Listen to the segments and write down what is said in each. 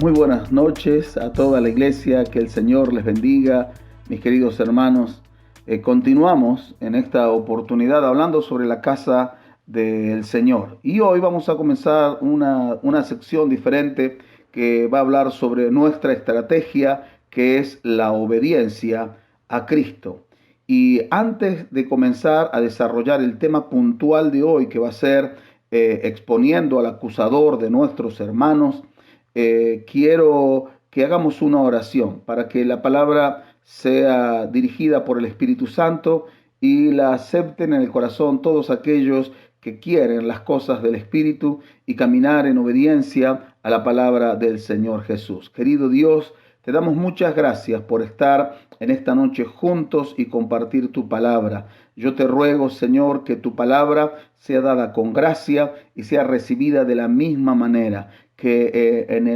Muy buenas noches a toda la iglesia, que el Señor les bendiga, mis queridos hermanos. Continuamos en esta oportunidad hablando sobre la casa del Señor. Y hoy vamos a comenzar una sección diferente que va a hablar sobre nuestra estrategia, que es la obediencia a Cristo. Y antes de comenzar a desarrollar el tema puntual de hoy, que va a ser exponiendo al acusador de nuestros hermanos, quiero que hagamos una oración para que la palabra sea dirigida por el Espíritu Santo y la acepten en el corazón todos aquellos que quieren las cosas del Espíritu y caminar en obediencia a la palabra del Señor Jesús. Querido Dios, te damos muchas gracias por estar en esta noche juntos y compartir tu palabra. Yo te ruego, Señor, que tu palabra sea dada con gracia y sea recibida de la misma manera. Que en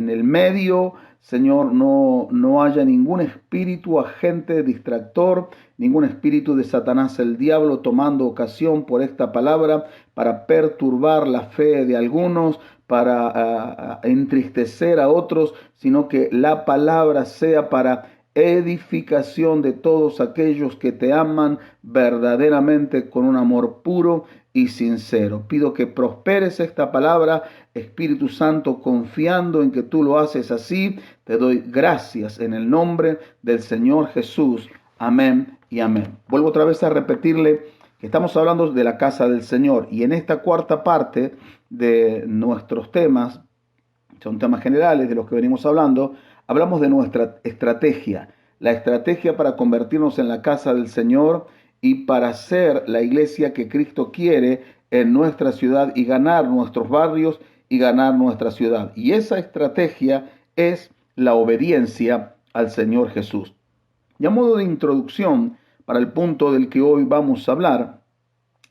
el medio, Señor, no haya ningún espíritu agente distractor, ningún espíritu de Satanás el diablo tomando ocasión por esta palabra para perturbar la fe de algunos, para entristecer a otros, sino que la palabra sea para edificación de todos aquellos que te aman verdaderamente con un amor puro y sincero. Pido que prosperes esta palabra, Espíritu Santo, confiando en que tú lo haces así. Te doy gracias en el nombre del Señor Jesús. Amén y amén. Vuelvo otra vez a repetirle que estamos hablando de la casa del Señor, y en esta cuarta parte de nuestros temas, son temas generales de los que venimos hablando, hablamos de nuestra estrategia, la estrategia para convertirnos en la casa del Señor y para ser la iglesia que Cristo quiere en nuestra ciudad y ganar nuestros barrios y ganar nuestra ciudad. Y esa estrategia es la obediencia al Señor Jesús. Y a modo de introducción para el punto del que hoy vamos a hablar,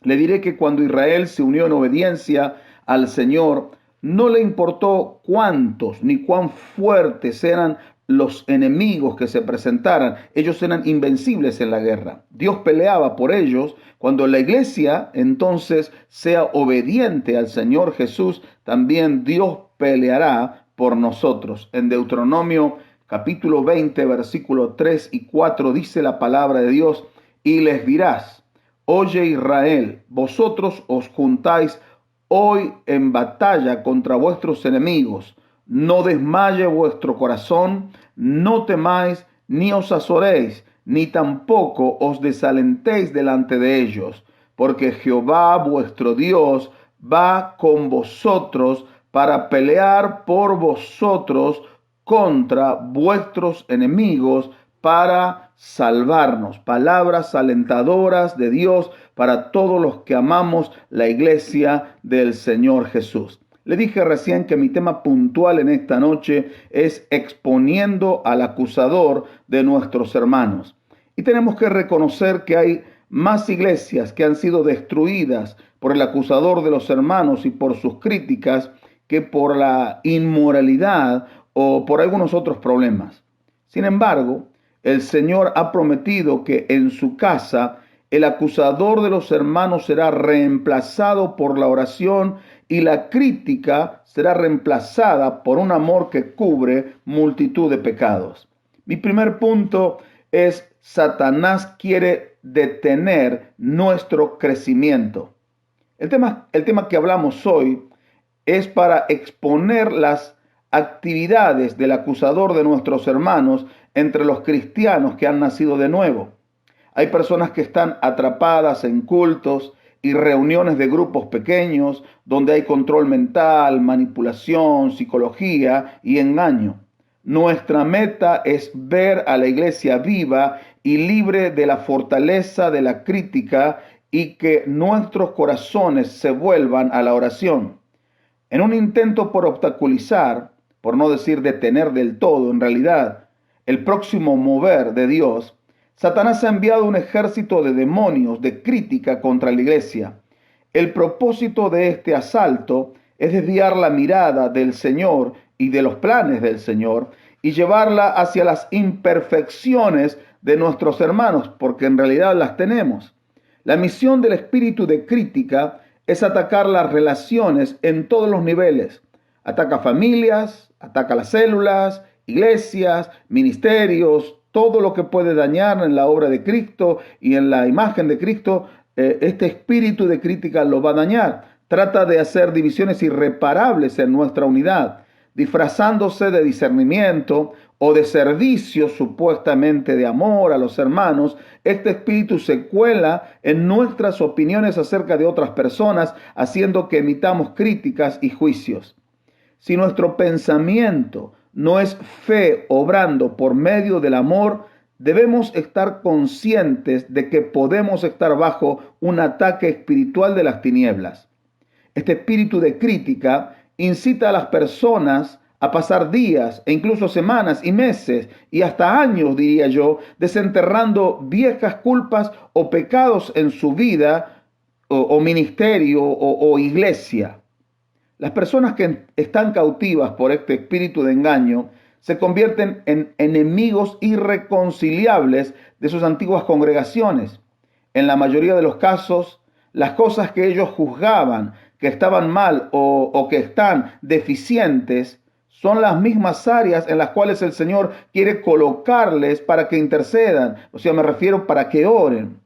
le diré que cuando Israel se unió en obediencia al Señor, no le importó cuántos ni cuán fuertes eran los enemigos que se presentaran. Ellos eran invencibles en la guerra. Dios peleaba por ellos. Cuando la iglesia entonces sea obediente al Señor Jesús, también Dios peleará por nosotros. En Deuteronomio capítulo 20, versículo 3 y 4 dice la palabra de Dios: y les dirás: oye Israel, vosotros os juntáis hoy en batalla contra vuestros enemigos. No desmaye vuestro corazón, no temáis, ni os azoréis, ni tampoco os desalentéis delante de ellos, porque Jehová vuestro Dios va con vosotros para pelear por vosotros contra vuestros enemigos, para salvarnos. Palabras alentadoras de Dios para todos los que amamos la iglesia del Señor Jesús. Le dije recién que mi tema puntual en esta noche es exponiendo al acusador de nuestros hermanos. Y tenemos que reconocer que hay más iglesias que han sido destruidas por el acusador de los hermanos y por sus críticas que por la inmoralidad o por algunos otros problemas. Sin embargo, el Señor ha prometido que en su casa el acusador de los hermanos será reemplazado por la oración y la crítica será reemplazada por un amor que cubre multitud de pecados. Mi primer punto es: Satanás quiere detener nuestro crecimiento. El tema que hablamos hoy es para exponer las actividades del acusador de nuestros hermanos entre los cristianos que han nacido de nuevo. Hay personas que están atrapadas en cultos y reuniones de grupos pequeños donde hay control mental, manipulación, psicología y engaño. Nuestra meta es ver a la iglesia viva y libre de la fortaleza de la crítica, y que nuestros corazones se vuelvan a la oración. En un intento por obstaculizar, por no decir detener del todo, en realidad, el próximo mover de Dios, Satanás ha enviado un ejército de demonios de crítica contra la iglesia. El propósito de este asalto es desviar la mirada del Señor y de los planes del Señor y llevarla hacia las imperfecciones de nuestros hermanos, porque en realidad las tenemos. La misión del espíritu de crítica es atacar las relaciones en todos los niveles, Ataca familias, ataca las células, iglesias, ministerios, todo lo que puede dañar en la obra de Cristo y en la imagen de Cristo. Este espíritu de crítica lo va a dañar. Trata de hacer divisiones irreparables en nuestra unidad, disfrazándose de discernimiento o de servicio supuestamente de amor a los hermanos. Este espíritu se cuela en nuestras opiniones acerca de otras personas, haciendo que emitamos críticas y juicios. Si nuestro pensamiento no es fe obrando por medio del amor, debemos estar conscientes de que podemos estar bajo un ataque espiritual de las tinieblas. Este espíritu de crítica incita a las personas a pasar días e incluso semanas y meses y hasta años, diría yo, desenterrando viejas culpas o pecados en su vida o ministerio o iglesia. Las personas que están cautivas por este espíritu de engaño se convierten en enemigos irreconciliables de sus antiguas congregaciones. En la mayoría de los casos, las cosas que ellos juzgaban que estaban mal o que están deficientes son las mismas áreas en las cuales el Señor quiere colocarles para que intercedan. O sea, me refiero para que oren.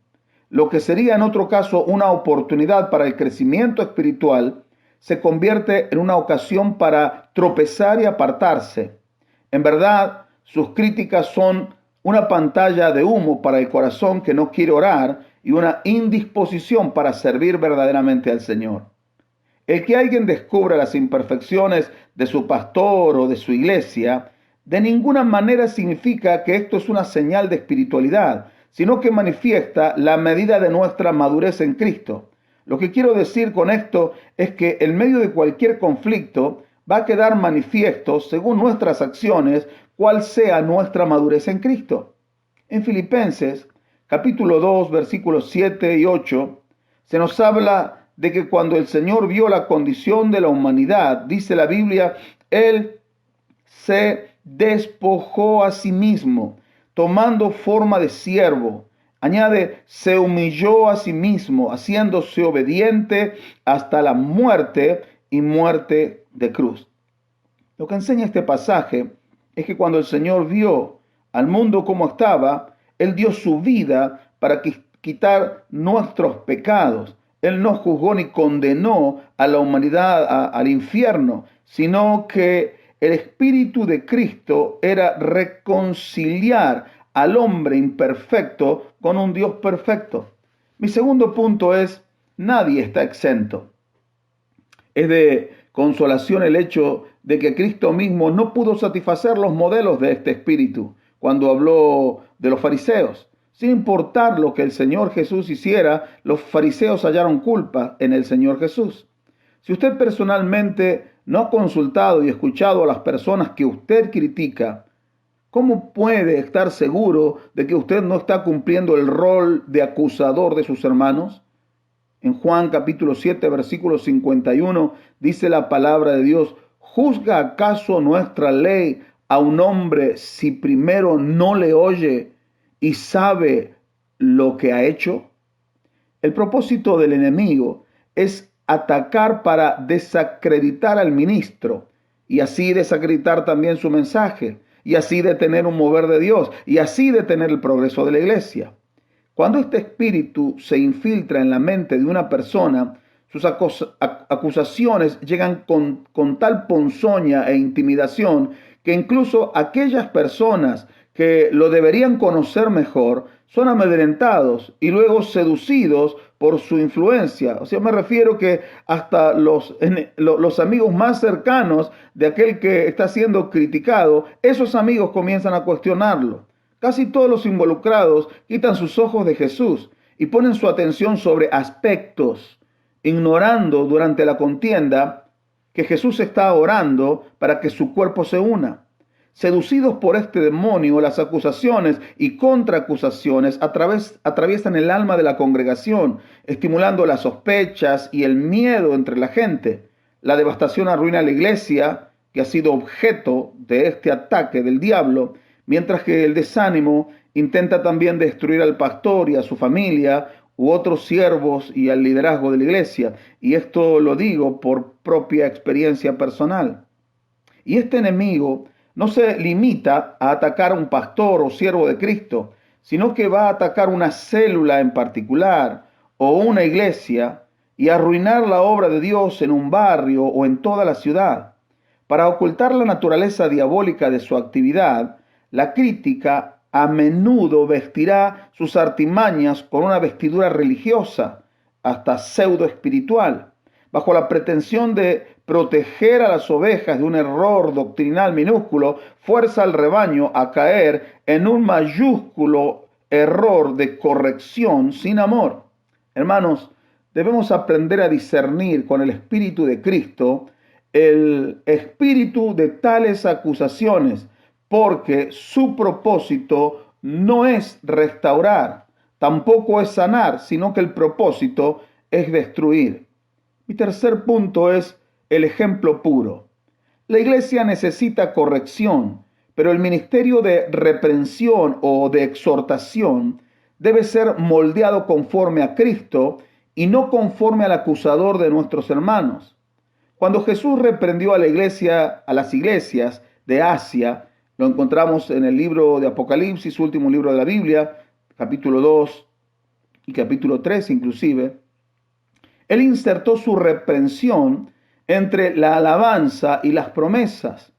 Lo que sería en otro caso una oportunidad para el crecimiento espiritual se convierte en una ocasión para tropezar y apartarse. En verdad, sus críticas son una pantalla de humo para el corazón que no quiere orar y una indisposición para servir verdaderamente al Señor. El que alguien descubra las imperfecciones de su pastor o de su iglesia, de ninguna manera significa que esto es una señal de espiritualidad, sino que manifiesta la medida de nuestra madurez en Cristo. Lo que quiero decir con esto es que en medio de cualquier conflicto va a quedar manifiesto, según nuestras acciones, cuál sea nuestra madurez en Cristo. En Filipenses, capítulo 2, versículos 7 y 8, se nos habla de que cuando el Señor vio la condición de la humanidad, dice la Biblia, Él se despojó a sí mismo, tomando forma de siervo. Añade, se humilló a sí mismo, haciéndose obediente hasta la muerte y muerte de cruz. Lo que enseña este pasaje es que cuando el Señor vio al mundo como estaba, Él dio su vida para quitar nuestros pecados. Él no juzgó ni condenó a la humanidad al infierno, sino que el Espíritu de Cristo era reconciliar al hombre imperfecto con un Dios perfecto. Mi segundo punto es, nadie está exento. Es de consolación el hecho de que Cristo mismo no pudo satisfacer los modelos de este espíritu cuando habló de los fariseos. Sin importar lo que el Señor Jesús hiciera, los fariseos hallaron culpa en el Señor Jesús. Si usted personalmente no ha consultado y escuchado a las personas que usted critica, ¿cómo puede estar seguro de que usted no está cumpliendo el rol de acusador de sus hermanos? En Juan capítulo 7, versículo 51, dice la palabra de Dios, ¿juzga acaso nuestra ley a un hombre si primero no le oye y sabe lo que ha hecho? El propósito del enemigo es atacar para desacreditar al ministro y así desacreditar también su mensaje y así detener un mover de Dios y así detener el progreso de la iglesia. Cuando este espíritu se infiltra en la mente de una persona, sus acusaciones llegan con tal ponzoña e intimidación que incluso aquellas personas que lo deberían conocer mejor son amedrentados y luego seducidos por su influencia. O sea, me refiero que hasta los amigos más cercanos de aquel que está siendo criticado, esos amigos comienzan a cuestionarlo. Casi todos los involucrados quitan sus ojos de Jesús y ponen su atención sobre aspectos, ignorando durante la contienda que Jesús está orando para que su cuerpo se una. Seducidos por este demonio, las acusaciones y contraacusaciones atraviesan el alma de la congregación, estimulando las sospechas y el miedo entre la gente. La devastación arruina a la iglesia, que ha sido objeto de este ataque del diablo, mientras que el desánimo intenta también destruir al pastor y a su familia u otros siervos y al liderazgo de la iglesia. Y esto lo digo por propia experiencia personal. Y este enemigo no se limita a atacar a un pastor o siervo de Cristo, sino que va a atacar una célula en particular o una iglesia y arruinar la obra de Dios en un barrio o en toda la ciudad. Para ocultar la naturaleza diabólica de su actividad, la crítica a menudo vestirá sus artimañas con una vestidura religiosa, hasta pseudo espiritual, bajo la pretensión de proteger a las ovejas de un error doctrinal minúsculo, fuerza al rebaño a caer en un mayúsculo error de corrección sin amor. Hermanos, debemos aprender a discernir con el Espíritu de Cristo el espíritu de tales acusaciones, porque su propósito no es restaurar, tampoco es sanar, sino que el propósito es destruir. Mi tercer punto es el ejemplo puro. La iglesia necesita corrección, pero el ministerio de reprensión o de exhortación debe ser moldeado conforme a Cristo y no conforme al acusador de nuestros hermanos. Cuando Jesús reprendió a la iglesia, a las iglesias de Asia, lo encontramos en el libro de Apocalipsis, último libro de la Biblia, capítulo 2 y capítulo 3 inclusive. Él insertó su reprensión entre la alabanza y las promesas.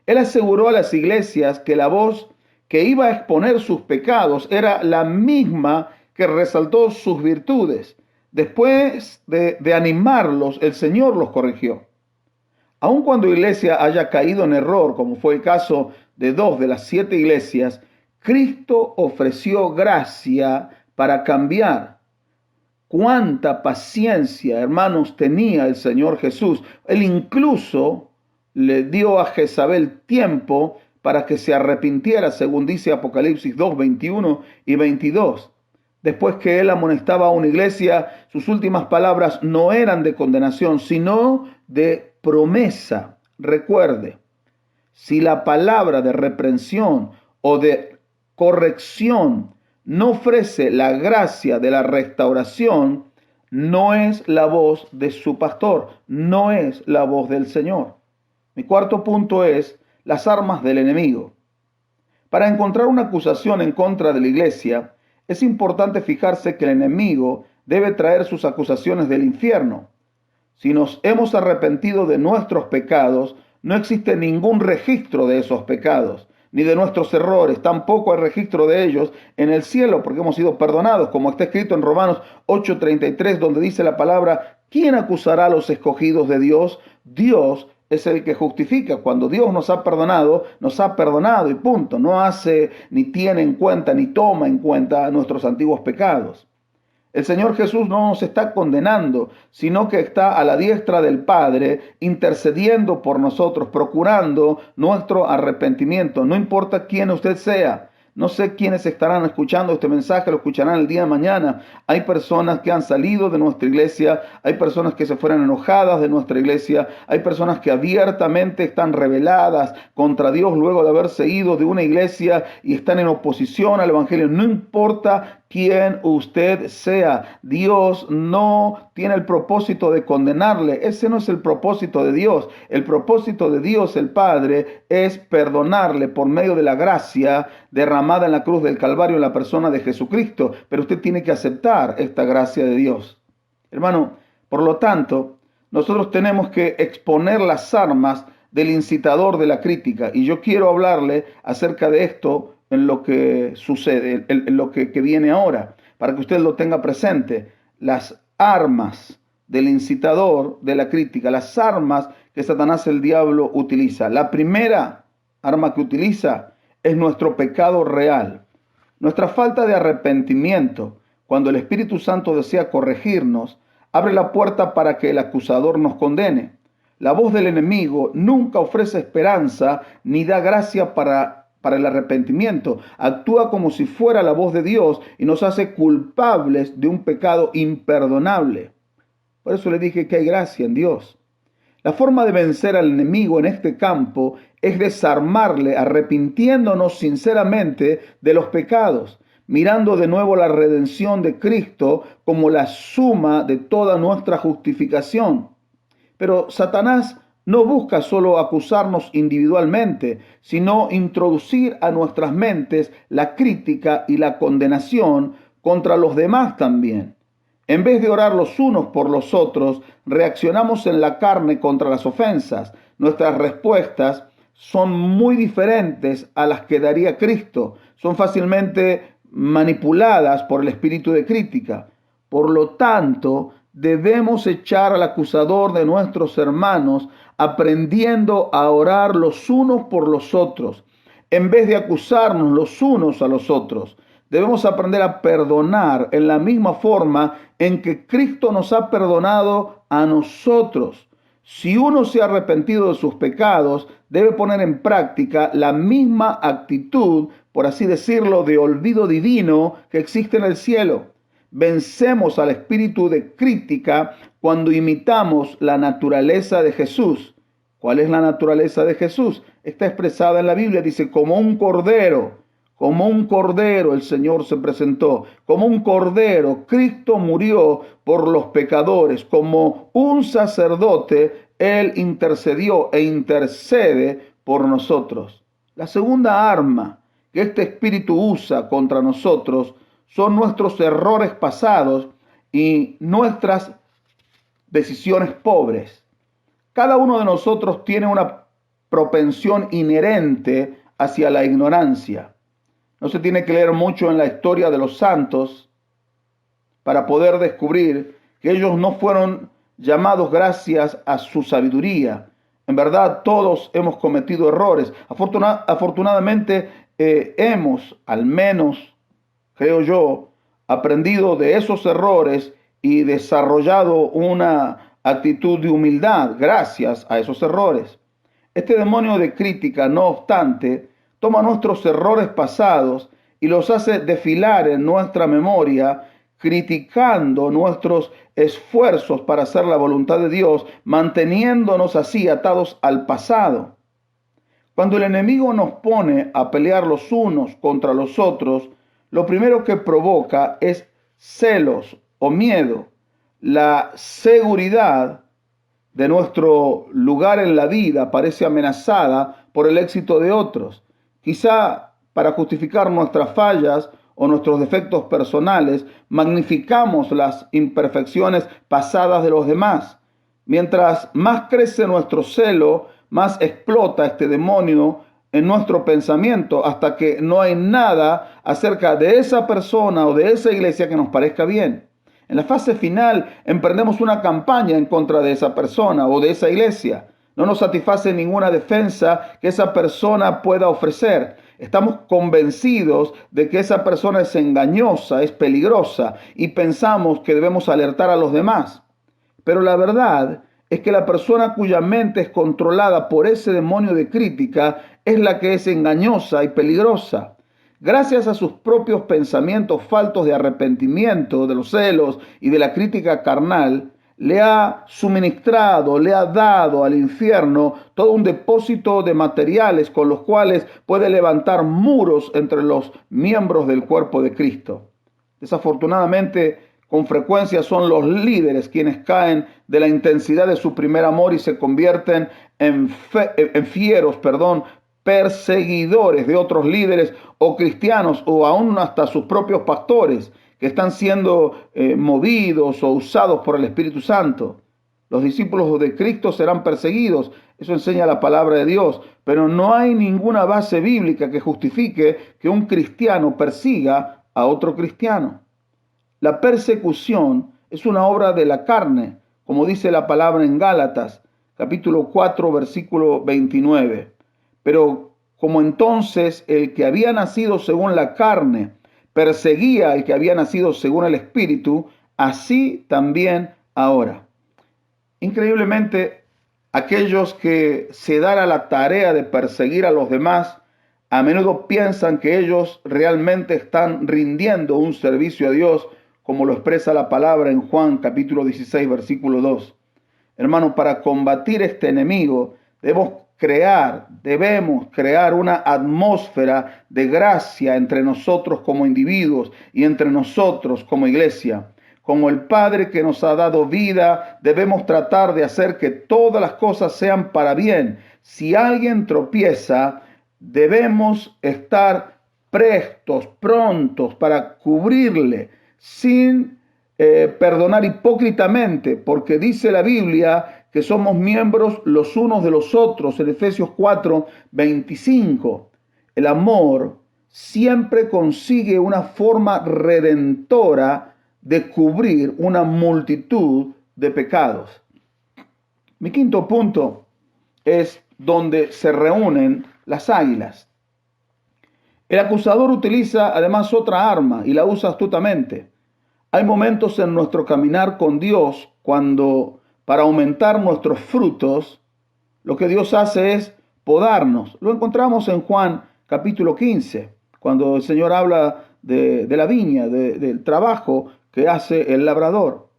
Él aseguró a las iglesias que la voz que iba a exponer sus pecados era la misma que resaltó sus virtudes. Después de animarlos, el Señor los corrigió. Aun cuando la iglesia haya caído en error, como fue el caso de 2 de las 7 iglesias, Cristo ofreció gracia para cambiar. Cuánta paciencia, hermanos, tenía el Señor Jesús. Él incluso le dio a Jezabel tiempo para que se arrepintiera, según dice Apocalipsis 2, 21 y 22. Después que él amonestaba a una iglesia, sus últimas palabras no eran de condenación, sino de promesa. Recuerde, si la palabra de reprensión o de corrección no ofrece la gracia de la restauración, no es la voz de su pastor, no es la voz del Señor. Mi cuarto punto es las armas del enemigo. Para encontrar una acusación en contra de la iglesia, es importante fijarse que el enemigo debe traer sus acusaciones del infierno. Si nos hemos arrepentido de nuestros pecados, no existe ningún registro de esos pecados, ni de nuestros errores, tampoco hay registro de ellos en el cielo, porque hemos sido perdonados, como está escrito en Romanos 8:33, donde dice la palabra: ¿quién acusará a los escogidos de Dios? Dios es el que justifica. Cuando Dios nos ha perdonado y punto. No hace, ni tiene en cuenta, ni toma en cuenta nuestros antiguos pecados. El Señor Jesús no nos está condenando, sino que está a la diestra del Padre, intercediendo por nosotros, procurando nuestro arrepentimiento. No importa quién usted sea. No sé quiénes estarán escuchando este mensaje, lo escucharán el día de mañana. Hay personas que han salido de nuestra iglesia, hay personas que se fueron enojadas de nuestra iglesia, hay personas que abiertamente están rebeladas contra Dios luego de haberse ido de una iglesia y están en oposición al Evangelio. No importa quién usted sea, Dios no tiene el propósito de condenarle. Ese no es el propósito de Dios. El propósito de Dios, el Padre, es perdonarle por medio de la gracia derramada en la cruz del Calvario en la persona de Jesucristo. Pero usted tiene que aceptar esta gracia de Dios. Hermano, por lo tanto, nosotros tenemos que exponer las armas del incitador de la crítica. Y yo quiero hablarle acerca de esto en lo que sucede, en lo que viene ahora, para que usted lo tenga presente. Las armas del incitador de la crítica, las armas que Satanás, el diablo, utiliza. La primera arma que utiliza es nuestro pecado real, nuestra falta de arrepentimiento. Cuando el Espíritu Santo desea corregirnos, abre la puerta para que el acusador nos condene. La voz del enemigo nunca ofrece esperanza ni da gracia para el arrepentimiento. Actúa como si fuera la voz de Dios y nos hace culpables de un pecado imperdonable. Por eso le dije que hay gracia en Dios. La forma de vencer al enemigo en este campo es desarmarle, arrepintiéndonos sinceramente de los pecados, mirando de nuevo la redención de Cristo como la suma de toda nuestra justificación. Pero Satanás no busca solo acusarnos individualmente, sino introducir a nuestras mentes la crítica y la condenación contra los demás también. En vez de orar los unos por los otros, reaccionamos en la carne contra las ofensas. Nuestras respuestas son muy diferentes a las que daría Cristo. Son fácilmente manipuladas por el espíritu de crítica. Por lo tanto, debemos echar al acusador de nuestros hermanos, aprendiendo a orar los unos por los otros, en vez de acusarnos los unos a los otros. Debemos aprender a perdonar en la misma forma en que Cristo nos ha perdonado a nosotros. Si uno se ha arrepentido de sus pecados, debe poner en práctica la misma actitud, por así decirlo, de olvido divino que existe en el cielo. Vencemos al espíritu de crítica cuando imitamos la naturaleza de Jesús. ¿Cuál es la naturaleza de Jesús? Está expresada en la Biblia, dice, como un cordero el Señor se presentó, como un cordero, Cristo murió por los pecadores, como un sacerdote, Él intercedió e intercede por nosotros. La segunda arma que este espíritu usa contra nosotros son nuestros errores pasados y nuestras decisiones pobres. Cada uno de nosotros tiene una propensión inherente hacia la ignorancia. No se tiene que leer mucho en la historia de los santos para poder descubrir que ellos no fueron llamados gracias a su sabiduría. En verdad, todos hemos cometido errores. Afortunadamente, hemos, al menos, creo yo, aprendido de esos errores y desarrollado una actitud de humildad gracias a esos errores. Este demonio de crítica, no obstante, toma nuestros errores pasados y los hace desfilar en nuestra memoria, criticando nuestros esfuerzos para hacer la voluntad de Dios, manteniéndonos así atados al pasado. Cuando el enemigo nos pone a pelear los unos contra los otros, lo primero que provoca es celos o miedo. La seguridad de nuestro lugar en la vida parece amenazada por el éxito de otros. Quizá para justificar nuestras fallas o nuestros defectos personales, magnificamos las imperfecciones pasadas de los demás. Mientras más crece nuestro celo, más explota este demonio en nuestro pensamiento hasta que no hay nada acerca de esa persona o de esa iglesia que nos parezca bien. En la fase final emprendemos una campaña en contra de esa persona o de esa iglesia. No nos satisface ninguna defensa que esa persona pueda ofrecer. Estamos convencidos de que esa persona es engañosa, es peligrosa y pensamos que debemos alertar a los demás. Pero la verdad es que la persona cuya mente es controlada por ese demonio de crítica es la que es engañosa y peligrosa. Gracias a sus propios pensamientos faltos de arrepentimiento, de los celos y de la crítica carnal, le ha suministrado, le ha dado al infierno todo un depósito de materiales con los cuales puede levantar muros entre los miembros del cuerpo de Cristo. Desafortunadamente, con frecuencia son los líderes quienes caen de la intensidad de su primer amor y se convierten en fieros, perseguidores de otros líderes o cristianos o aún hasta sus propios pastores que están siendo movidos o usados por el Espíritu Santo. Los discípulos de Cristo serán perseguidos, eso enseña la palabra de Dios, pero no hay ninguna base bíblica que justifique que un cristiano persiga a otro cristiano. La persecución es una obra de la carne, como dice la palabra en Gálatas, capítulo 4, versículo 29. Pero como entonces el que había nacido según la carne perseguía al que había nacido según el Espíritu, así también ahora. Increíblemente, aquellos que se dan a la tarea de perseguir a los demás, a menudo piensan que ellos realmente están rindiendo un servicio a Dios, como lo expresa la palabra en Juan capítulo 16, versículo 2. Hermano, para combatir este enemigo debemos crear una atmósfera de gracia entre nosotros como individuos y entre nosotros como iglesia. como el Padre que nos ha dado vida, debemos tratar de hacer que todas las cosas sean para bien. Si alguien tropieza, debemos estar prestos, prontos para cubrirle, sin perdonar hipócritamente, porque dice la Biblia que somos miembros los unos de los otros, en Efesios 4:25. El amor siempre consigue una forma redentora de cubrir una multitud de pecados. Mi quinto punto es donde se reúnen las águilas. El acusador utiliza además otra arma y la usa astutamente. Hay momentos en nuestro caminar con Dios cuando, para aumentar nuestros frutos, lo que Dios hace es podarnos. Lo encontramos en Juan capítulo 15, cuando el Señor habla de la viña, del trabajo que hace el labrador.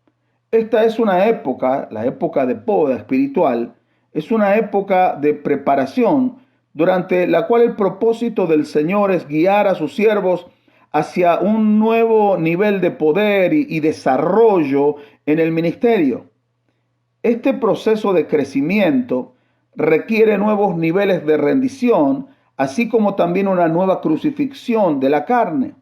Esta es una época, la época de poda espiritual, es una época de preparación durante la cual el propósito del Señor es guiar a sus siervos hacia un nuevo nivel de poder y desarrollo en el ministerio. Este proceso de crecimiento requiere nuevos niveles de rendición, así como también una nueva crucifixión de la carne.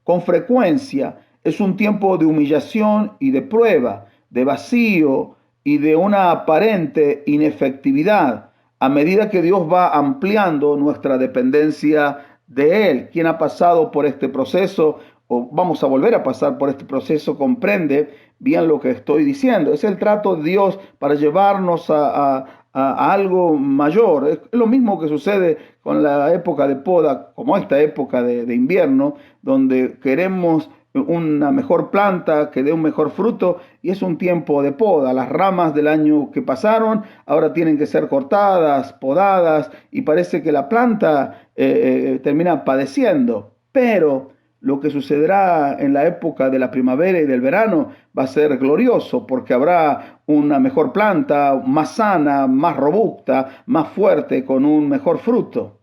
Con frecuencia es un tiempo de humillación y de prueba, de vacío y de una aparente inefectividad, a medida que Dios va ampliando nuestra dependencia de Él. Quien ha pasado por este proceso, o vamos a volver a pasar por este proceso, comprende bien lo que estoy diciendo. Es el trato de Dios para llevarnos a algo mayor. Es lo mismo que sucede con la época de poda, como esta época de invierno, donde queremos una mejor planta que dé un mejor fruto, y es un tiempo de poda. Las ramas del año que pasaron ahora tienen que ser cortadas, podadas, y parece que la planta termina padeciendo. Pero lo que sucederá en la época de la primavera y del verano va a ser glorioso, porque habrá una mejor planta, más sana, más robusta, más fuerte, con un mejor fruto.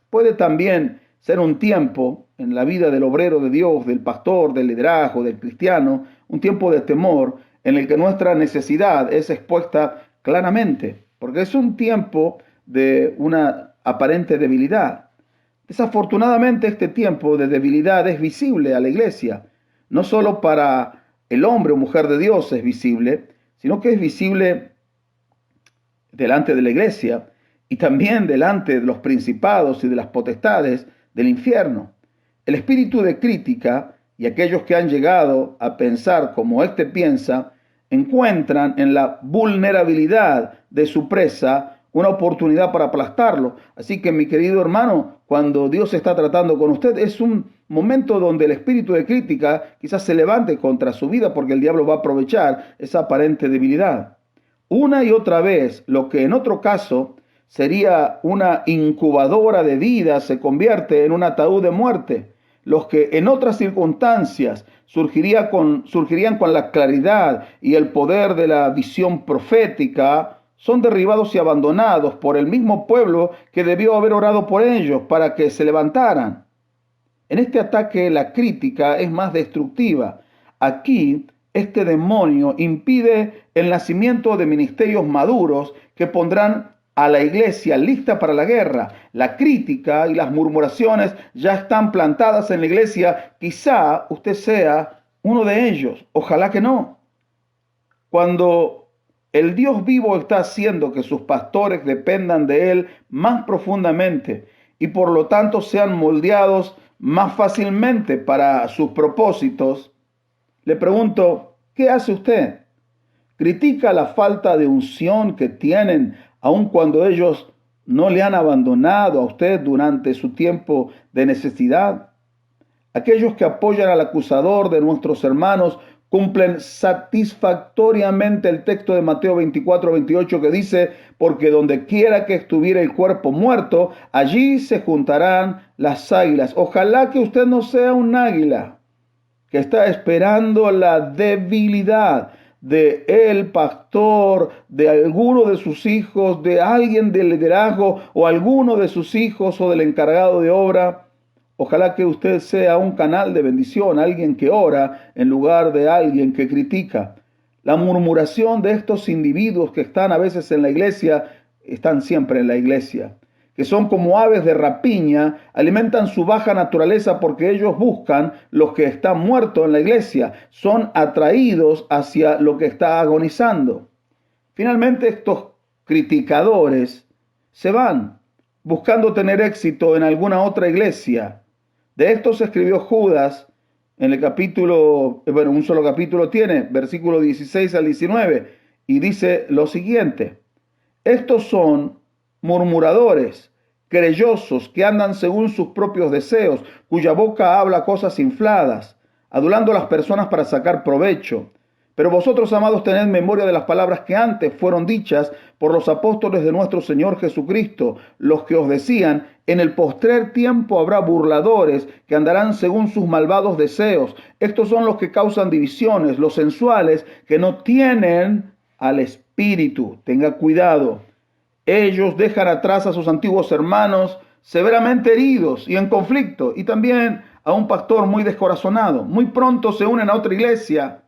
Puede también ser un tiempo en la vida del obrero de Dios, del pastor, del liderazgo, del cristiano, un tiempo de temor en el que nuestra necesidad es expuesta claramente, porque es un tiempo de una aparente debilidad. Desafortunadamente, este tiempo de debilidad es visible a la iglesia. No solo para el hombre o mujer de Dios es visible, sino que es visible delante de la iglesia y también delante de los principados y de las potestades del infierno. El espíritu de crítica y aquellos que han llegado a pensar como éste piensa, encuentran en la vulnerabilidad de su presa una oportunidad para aplastarlo. Así que, mi querido hermano, cuando Dios está tratando con usted, es un momento donde el espíritu de crítica quizás se levante contra su vida, porque el diablo va a aprovechar esa aparente debilidad. Una y otra vez, lo que en otro caso sería una incubadora de vida se convierte en un ataúd de muerte. Los que en otras circunstancias surgirían con la claridad y el poder de la visión profética, son derribados y abandonados por el mismo pueblo que debió haber orado por ellos para que se levantaran. En este ataque la crítica es más destructiva. Aquí este demonio impide el nacimiento de ministerios maduros que pondrán a la iglesia lista para la guerra. La crítica y las murmuraciones ya están plantadas en la iglesia. Quizá usted sea uno de ellos. Ojalá que no. Cuando el Dios vivo está haciendo que sus pastores dependan de Él más profundamente y por lo tanto sean moldeados más fácilmente para sus propósitos, le pregunto, ¿qué hace usted? ¿Critica la falta de unción que tienen aun cuando ellos no le han abandonado a usted durante su tiempo de necesidad? Aquellos que apoyan al acusador de nuestros hermanos cumplen satisfactoriamente el texto de Mateo 24:28 que dice, porque donde quiera que estuviera el cuerpo muerto, allí se juntarán las águilas. Ojalá que usted no sea un águila que está esperando la debilidad de el pastor, de alguno de sus hijos, de alguien del liderazgo o alguno de sus hijos o del encargado de obra. Ojalá que usted sea un canal de bendición, alguien que ora en lugar de alguien que critica. La murmuración de estos individuos que están a veces en la iglesia, están siempre en la iglesia, que son como aves de rapiña, alimentan su baja naturaleza porque ellos buscan los que están muertos en la iglesia, son atraídos hacia lo que está agonizando. Finalmente estos criticadores se van buscando tener éxito en alguna otra iglesia. De esto se escribió Judas en el capítulo, un solo capítulo tiene, versículo 16 al 19, y dice lo siguiente: estos son murmuradores, querellosos, que andan según sus propios deseos, cuya boca habla cosas infladas, adulando a las personas para sacar provecho. Pero vosotros, amados, tened memoria de las palabras que antes fueron dichas por los apóstoles de nuestro Señor Jesucristo, los que os decían: en el postrer tiempo habrá burladores que andarán según sus malvados deseos. Estos son los que causan divisiones, los sensuales, que no tienen al Espíritu. Tenga cuidado. Ellos dejan atrás a sus antiguos hermanos severamente heridos y en conflicto, y también a un pastor muy descorazonado. Muy pronto se unen a otra iglesia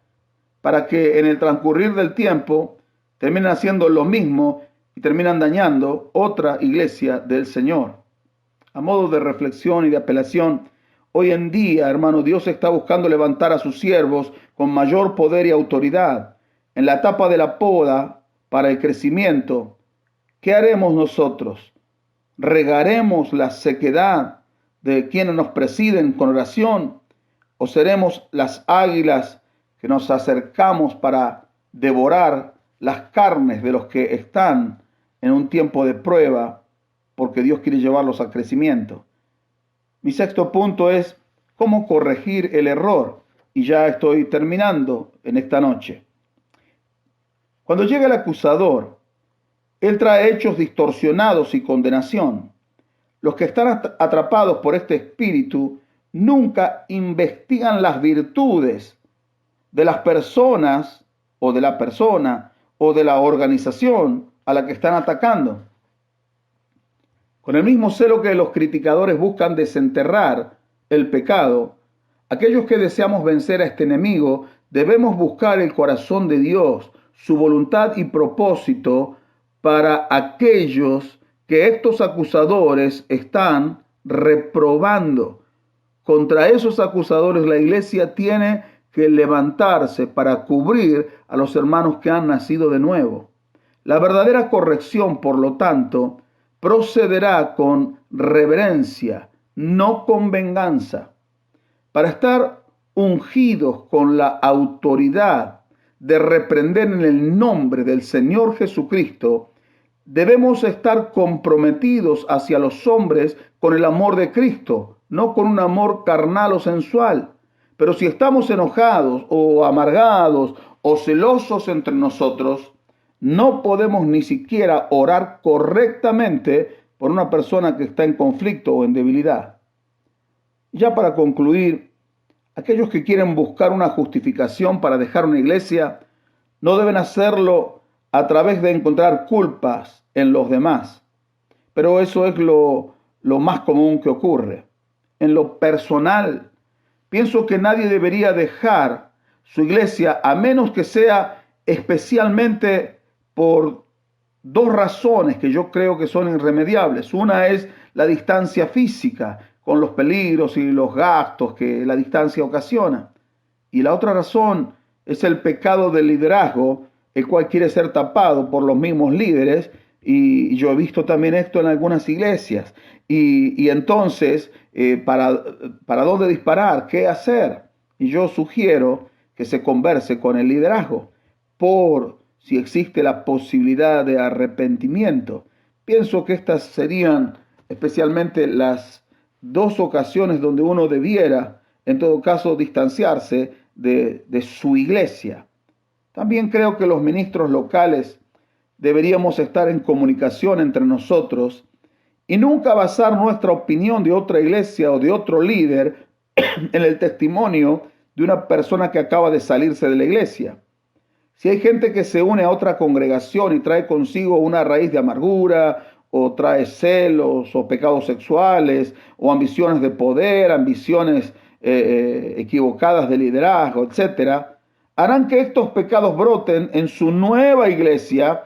para que en el transcurrir del tiempo terminen haciendo lo mismo y terminan dañando otra iglesia del Señor. A modo de reflexión y de apelación, hoy en día, hermano, Dios está buscando levantar a sus siervos con mayor poder y autoridad. En la etapa de la poda para el crecimiento, ¿qué haremos nosotros? ¿Regaremos la sequedad de quienes nos presiden con oración? ¿O seremos las águilas que nos acercamos para devorar las carnes de los que están en un tiempo de prueba, porque Dios quiere llevarlos al crecimiento? Mi sexto punto es cómo corregir el error, y ya estoy terminando en esta noche. Cuando llega el acusador, él trae hechos distorsionados y condenación. Los que están atrapados por este espíritu nunca investigan las virtudes de las personas o de la persona o de la organización a la que están atacando. Con el mismo celo que los criticadores buscan desenterrar el pecado, aquellos que deseamos vencer a este enemigo debemos buscar el corazón de Dios, su voluntad y propósito para aquellos que estos acusadores están reprobando. Contra esos acusadores la iglesia tiene que levantarse para cubrir a los hermanos que han nacido de nuevo. La verdadera corrección, por lo tanto, procederá con reverencia, no con venganza. Para estar ungidos con la autoridad de reprender en el nombre del Señor Jesucristo, debemos estar comprometidos hacia los hombres con el amor de Cristo, no con un amor carnal o sensual. Pero si estamos enojados o amargados o celosos entre nosotros, no podemos ni siquiera orar correctamente por una persona que está en conflicto o en debilidad. Ya para concluir, aquellos que quieren buscar una justificación para dejar una iglesia no deben hacerlo a través de encontrar culpas en los demás. Pero eso es lo más común que ocurre. En lo personal, pienso que nadie debería dejar su iglesia a menos que sea especialmente por dos razones que yo creo que son irremediables. Una es la distancia física, con los peligros y los gastos que la distancia ocasiona. Y la otra razón es el pecado del liderazgo, el cual quiere ser tapado por los mismos líderes, y yo he visto también esto en algunas iglesias. Y entonces, ¿para dónde disparar? ¿Qué hacer? Y yo sugiero que se converse con el liderazgo por si existe la posibilidad de arrepentimiento. Pienso que estas serían especialmente las dos ocasiones donde uno debiera, en todo caso, distanciarse de su iglesia. También creo que los ministros locales deberíamos estar en comunicación entre nosotros y nunca basar nuestra opinión de otra iglesia o de otro líder en el testimonio de una persona que acaba de salirse de la iglesia. Si hay gente que se une a otra congregación y trae consigo una raíz de amargura o trae celos o pecados sexuales o ambiciones de poder, ambiciones equivocadas de liderazgo, etcétera, harán que estos pecados broten en su nueva iglesia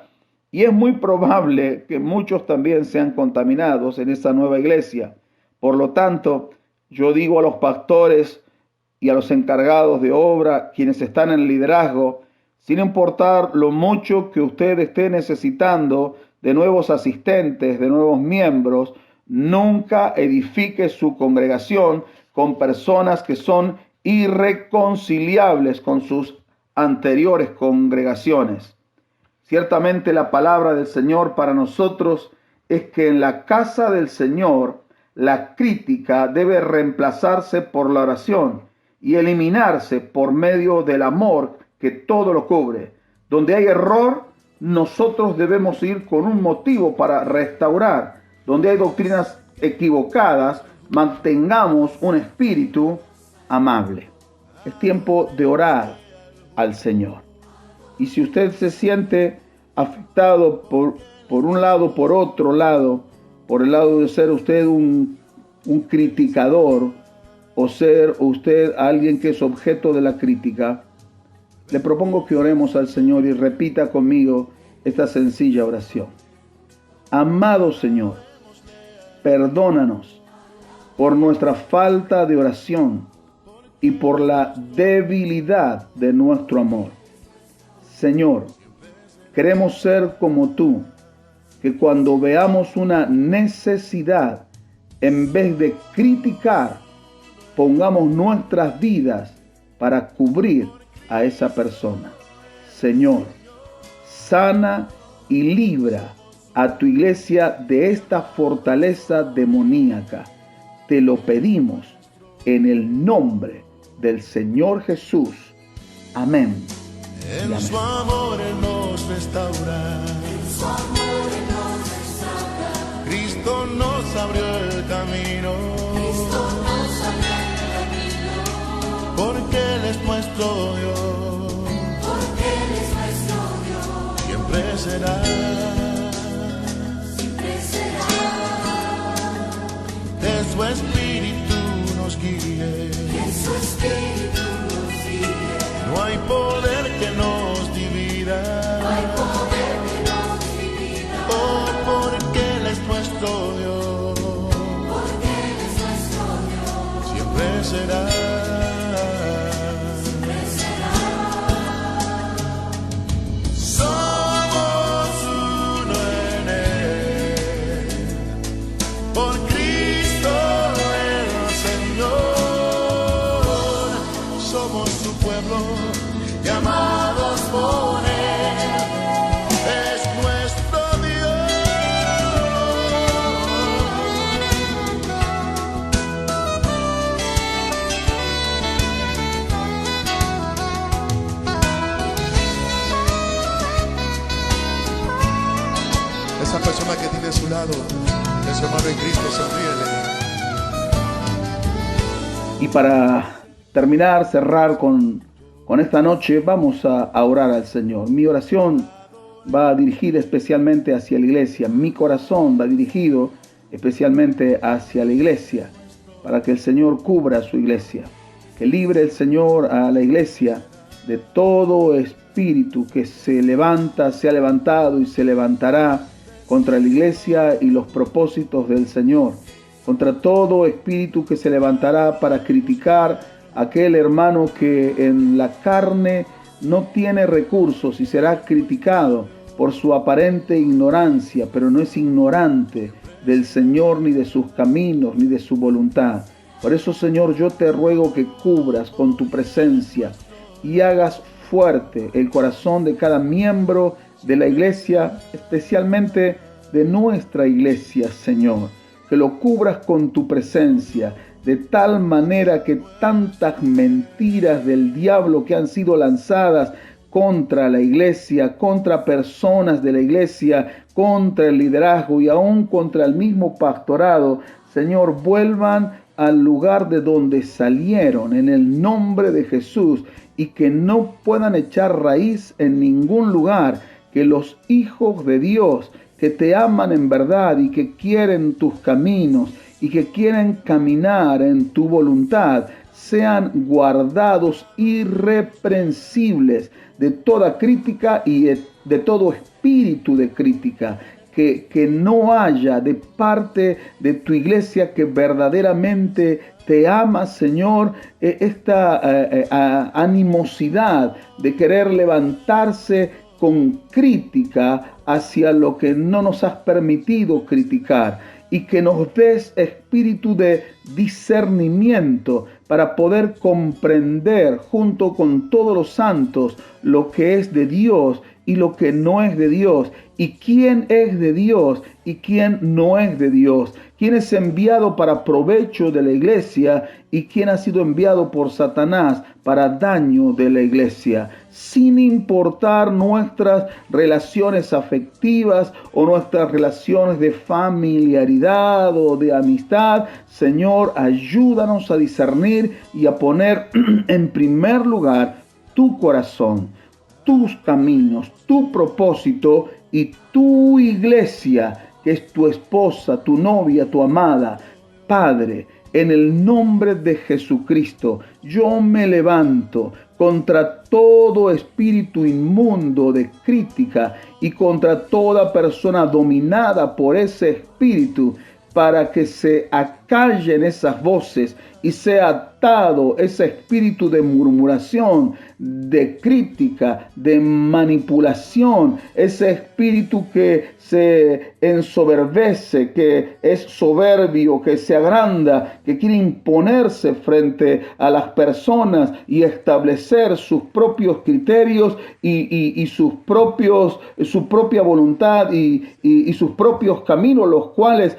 y es muy probable que muchos también sean contaminados en esa nueva iglesia. Por lo tanto, yo digo a los pastores y a los encargados de obra, quienes están en el liderazgo, sin importar lo mucho que usted esté necesitando de nuevos asistentes, de nuevos miembros, nunca edifique su congregación con personas que son irreconciliables con sus anteriores congregaciones. Ciertamente la palabra del Señor para nosotros es que en la casa del Señor la crítica debe reemplazarse por la oración y eliminarse por medio del amor que todo lo cubre. Donde hay error, nosotros debemos ir con un motivo para restaurar. Donde hay doctrinas equivocadas, mantengamos un espíritu amable. Es tiempo de orar al Señor. Y si usted se siente afectado por un lado, por otro lado, por el lado de ser usted un criticador o ser usted alguien que es objeto de la crítica, le propongo que oremos al Señor y repita conmigo esta sencilla oración. Amado Señor, perdónanos por nuestra falta de oración y por la debilidad de nuestro amor. Señor, queremos ser como tú, que cuando veamos una necesidad, en vez de criticar, pongamos nuestras vidas para cubrir a esa persona. Señor, sana y libra a tu iglesia de esta fortaleza demoníaca. Te lo pedimos en el nombre del Señor Jesús. Amén. En su amor nos restaura. Cristo nos abrió el camino. Porque Él es nuestro Dios. Siempre será. Que su Espíritu nos guíe. No hay poder que nos divida. Oh, porque Él es nuestro Dios. Siempre será. Somos uno en Él. Por Cristo el Señor. Somos su pueblo, llamados por Él, es nuestro Dios. Esa persona que tiene a su lado, que su hermano en Cristo, sonríele. Y para terminar, cerrar con esta noche, vamos a orar al Señor. Mi oración va dirigida especialmente hacia la iglesia. Mi corazón va dirigido especialmente hacia la iglesia, para que el Señor cubra a su iglesia. Que libre el Señor a la iglesia de todo espíritu que se ha levantado y se levantará contra la iglesia y los propósitos del Señor. Contra todo espíritu que se levantará para criticar a aquel hermano que en la carne no tiene recursos y será criticado por su aparente ignorancia, pero no es ignorante del Señor, ni de sus caminos, ni de su voluntad. Por eso, Señor, yo te ruego que cubras con tu presencia y hagas fuerte el corazón de cada miembro de la iglesia, especialmente de nuestra iglesia, Señor. Que lo cubras con tu presencia, de tal manera que tantas mentiras del diablo que han sido lanzadas contra la iglesia, contra personas de la iglesia, contra el liderazgo y aún contra el mismo pastorado, Señor, vuelvan al lugar de donde salieron en el nombre de Jesús y que no puedan echar raíz en ningún lugar, que los hijos de Dios que te aman en verdad y que quieren tus caminos y que quieren caminar en tu voluntad, sean guardados irreprensibles de toda crítica y de todo espíritu de crítica. Que no haya de parte de tu iglesia que verdaderamente te ama, Señor, esta animosidad de querer levantarse con crítica hacia lo que no nos has permitido criticar, y que nos des espíritu de discernimiento para poder comprender junto con todos los santos lo que es de Dios y lo que no es de Dios, y quién es de Dios y quién no es de Dios, quién es enviado para provecho de la iglesia y quién ha sido enviado por Satanás para daño de la iglesia, sin importar nuestras relaciones afectivas o nuestras relaciones de familiaridad o de amistad. Señor, ayúdanos a discernir y a poner en primer lugar tu corazón, tus caminos, tu propósito y tu iglesia, que es tu esposa, tu novia, tu amada. Padre, en el nombre de Jesucristo, yo me levanto contra todo espíritu inmundo de crítica y contra toda persona dominada por ese espíritu, para que se acallen esas voces y sea atado ese espíritu de murmuración, de crítica, de manipulación, ese espíritu que se ensoberbece, que es soberbio, que se agranda, que quiere imponerse frente a las personas y establecer sus propios criterios y su propia voluntad y sus propios caminos, los cuales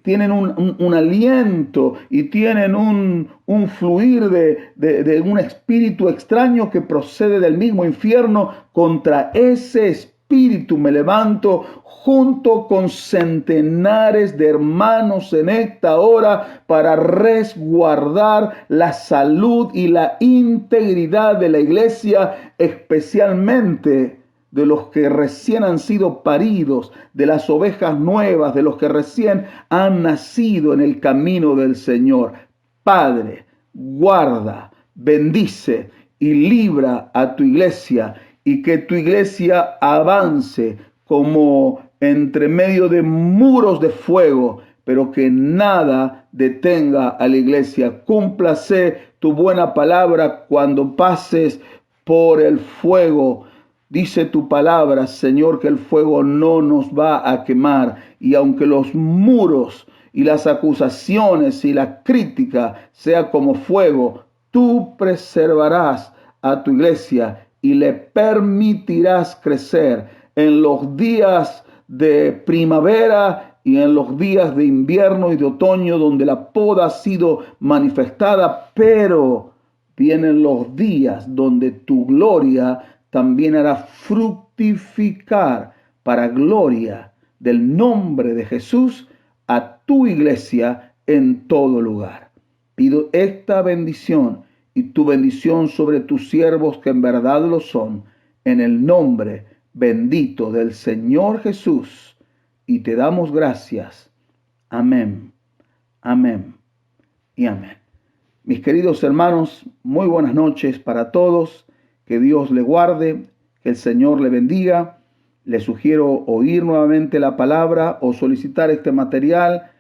tienen un aliento y tienen un fluir de un espíritu extraño que procede del mismo infierno. Contra ese espíritu me levanto junto con centenares de hermanos en esta hora para resguardar la salud y la integridad de la iglesia, especialmente de los que recién han sido paridos, de las ovejas nuevas, de los que recién han nacido en el camino del Señor. Padre, guarda, bendice y libra a tu iglesia, y que tu iglesia avance como entre medio de muros de fuego, pero que nada detenga a la iglesia. Cúmplase tu buena palabra cuando pases por el fuego. Dice tu palabra, Señor, que el fuego no nos va a quemar, y aunque los muros y las acusaciones y la crítica sea como fuego, tú preservarás a tu iglesia y le permitirás crecer en los días de primavera y en los días de invierno y de otoño, donde la poda ha sido manifestada, pero vienen los días donde tu gloria también hará fructificar para gloria del nombre de Jesús a tu iglesia en todo lugar. Pido esta bendición y tu bendición sobre tus siervos, que en verdad lo son, en el nombre bendito del Señor Jesús, y te damos gracias. Amén, amén y amén. Mis queridos hermanos, muy buenas noches para todos. Que Dios le guarde, que el Señor le bendiga. Le sugiero oír nuevamente la palabra o solicitar este material,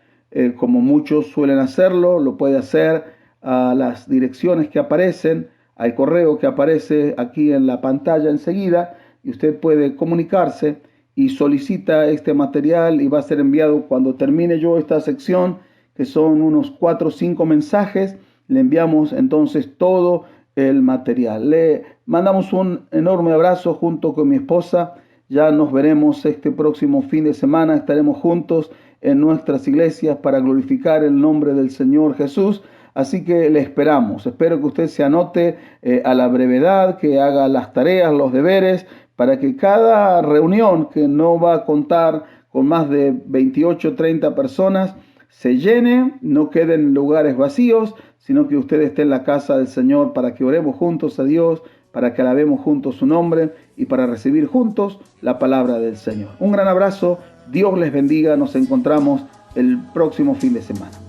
como muchos suelen hacerlo. Lo puede hacer a las direcciones que aparecen, al correo que aparece aquí en la pantalla enseguida, y usted puede comunicarse y solicita este material, y va a ser enviado cuando termine yo esta sección, que son unos 4 o 5 mensajes. Le enviamos entonces todo el material. Le mandamos un enorme abrazo junto con mi esposa. Ya nos veremos este próximo fin de semana. Estaremos juntos en nuestras iglesias para glorificar el nombre del Señor Jesús. Así que le esperamos. Espero que usted se anote a la brevedad, que haga las tareas, los deberes, para que cada reunión, que no va a contar con más de 28 o 30 personas, se llene, no queden lugares vacíos, sino que usted esté en la casa del Señor para que oremos juntos a Dios, para que alabemos juntos su nombre y para recibir juntos la palabra del Señor. Un gran abrazo, Dios les bendiga, nos encontramos el próximo fin de semana.